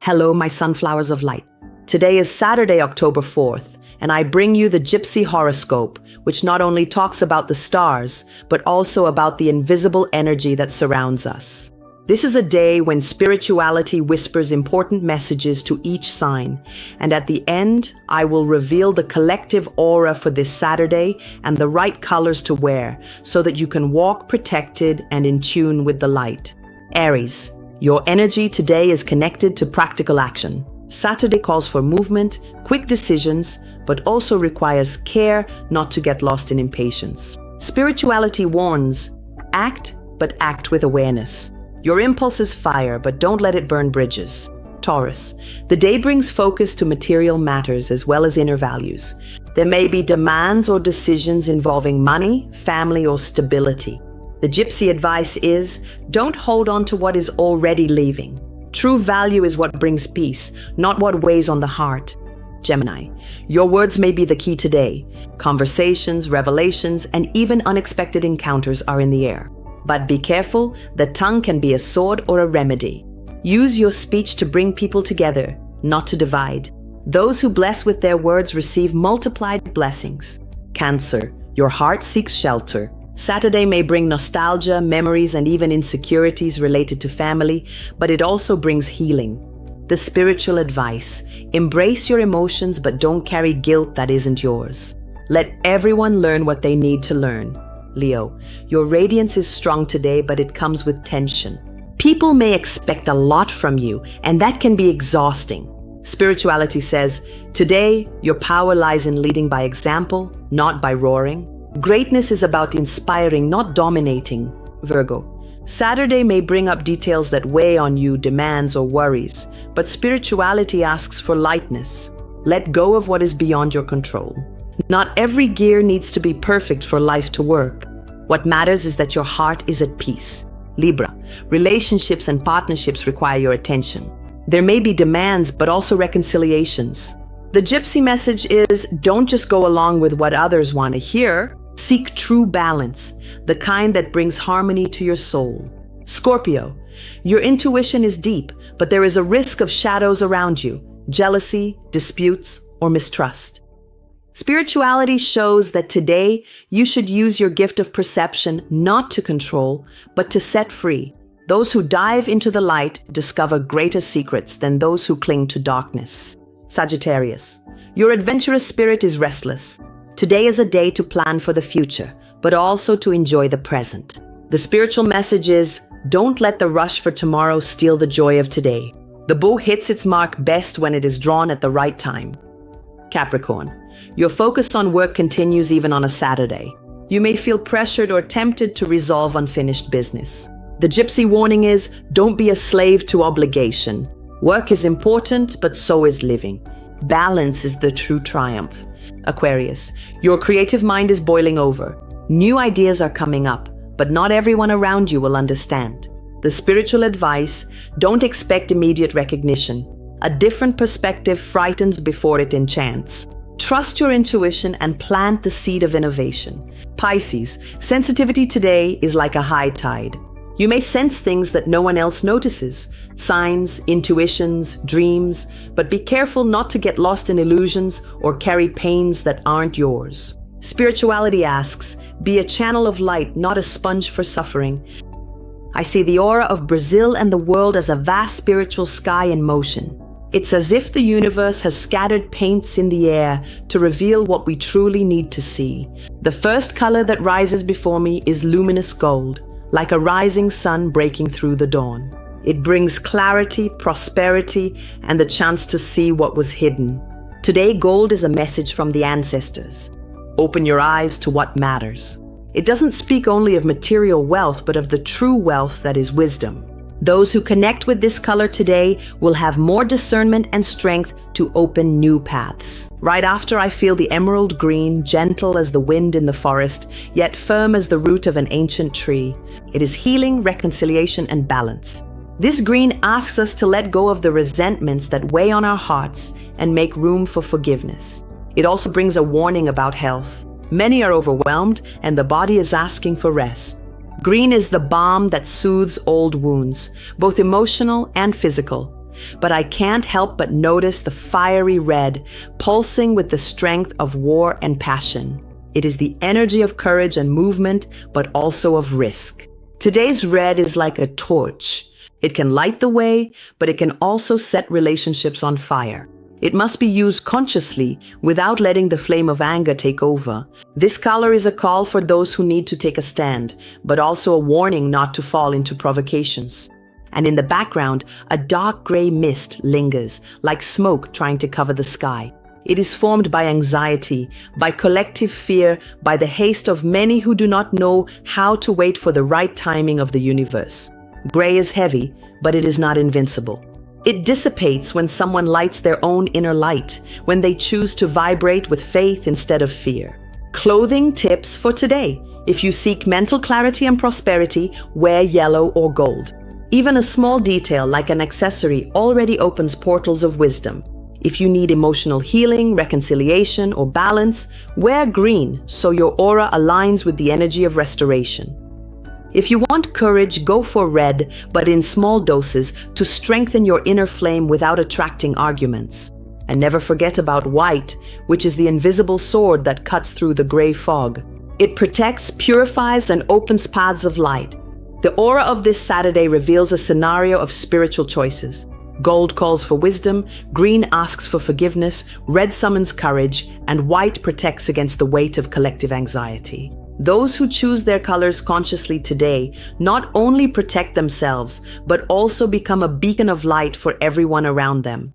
Hello, my sunflowers of light. Today is Saturday, October 4th, and I bring you the Gypsy Horoscope, which not only talks about the stars, but also about the invisible energy that surrounds us. This is a day when spirituality whispers important messages to each sign, and at the end, I will reveal the collective aura for this Saturday and the right colors to wear so that you can walk protected and in tune with the light. Aries, your energy today is connected to practical action. Saturday calls for movement, quick decisions, but also requires care not to get lost in impatience. Spirituality warns, act, but act with awareness. Your impulse is fire, but don't let it burn bridges. Taurus, the day brings focus to material matters as well as inner values. There may be demands or decisions involving money, family, or stability. The Gypsy advice is, don't hold on to what is already leaving. True value is what brings peace, not what weighs on the heart. Gemini, your words may be the key today. Conversations, revelations, and even unexpected encounters are in the air. But be careful, the tongue can be a sword or a remedy. Use your speech to bring people together, not to divide. Those who bless with their words receive multiplied blessings. Cancer, your heart seeks shelter. Saturday may bring nostalgia, memories, and even insecurities related to family, but it also brings healing. The spiritual advice, embrace your emotions but don't carry guilt that isn't yours. Let everyone learn what they need to learn. Leo, your radiance is strong today, but it comes with tension. People may expect a lot from you, and that can be exhausting. Spirituality says, today, your power lies in leading by example, not by roaring. Greatness is about inspiring, not dominating. Virgo, Saturday may bring up details that weigh on you, demands or worries, but spirituality asks for lightness. Let go of what is beyond your control. Not every gear needs to be perfect for life to work. What matters is that your heart is at peace. Libra, relationships and partnerships require your attention. There may be demands, but also reconciliations. The Gypsy message is, don't just go along with what others want to hear. Seek true balance, the kind that brings harmony to your soul. Scorpio, your intuition is deep, but there is a risk of shadows around you, jealousy, disputes, or mistrust. Spirituality shows that today you should use your gift of perception not to control, but to set free. Those who dive into the light discover greater secrets than those who cling to darkness. Sagittarius, your adventurous spirit is restless. Today is a day to plan for the future, but also to enjoy the present. The spiritual message is, don't let the rush for tomorrow steal the joy of today. The bow hits its mark best when it is drawn at the right time. Capricorn, your focus on work continues even on a Saturday. You may feel pressured or tempted to resolve unfinished business. The Gypsy warning is, don't be a slave to obligation. Work is important, but so is living. Balance is the true triumph. Aquarius, your creative mind is boiling over. New ideas are coming up, but not everyone around you will understand. The spiritual advice, don't expect immediate recognition. A different perspective frightens before it enchants. Trust your intuition and plant the seed of innovation. Pisces, sensitivity today is like a high tide. You may sense things that no one else notices, signs, intuitions, dreams, but be careful not to get lost in illusions or carry pains that aren't yours. Spirituality asks, be a channel of light, not a sponge for suffering. I see the aura of Brazil and the world as a vast spiritual sky in motion. It's as if the universe has scattered paints in the air to reveal what we truly need to see. The first color that rises before me is luminous gold, like a rising sun breaking through the dawn. It brings clarity, prosperity, and the chance to see what was hidden. Today, gold is a message from the ancestors. Open your eyes to what matters. It doesn't speak only of material wealth, but of the true wealth that is wisdom. Those who connect with this color today will have more discernment and strength to open new paths. Right after, I feel the emerald green, gentle as the wind in the forest, yet firm as the root of an ancient tree. It is healing, reconciliation, and balance. This green asks us to let go of the resentments that weigh on our hearts and make room for forgiveness. It also brings a warning about health. Many are overwhelmed, and the body is asking for rest. Green is the balm that soothes old wounds, both emotional and physical. but I can't help but notice the fiery red, pulsing with the strength of war and passion. It is the energy of courage and movement, but also of risk. Today's red is like a torch. It can light the way, but it can also set relationships on fire. It must be used consciously without letting the flame of anger take over. This color is a call for those who need to take a stand, but also a warning not to fall into provocations. And in the background, a dark gray mist lingers, like smoke trying to cover the sky. It is formed by anxiety, by collective fear, by the haste of many who do not know how to wait for the right timing of the universe. Gray is heavy, but it is not invincible. It dissipates when someone lights their own inner light, when they choose to vibrate with faith instead of fear. Clothing tips for today. If you seek mental clarity and prosperity, wear yellow or gold. Even a small detail like an accessory already opens portals of wisdom. If you need emotional healing, reconciliation, or balance, wear green so your aura aligns with the energy of restoration. If you want courage, go for red, but in small doses to strengthen your inner flame without attracting arguments. And never forget about white, which is the invisible sword that cuts through the gray fog. It protects, purifies, and opens paths of light. The aura of this Saturday reveals a scenario of spiritual choices. Gold calls for wisdom, green asks for forgiveness, red summons courage, and white protects against the weight of collective anxiety. Those who choose their colors consciously today not only protect themselves, but also become a beacon of light for everyone around them.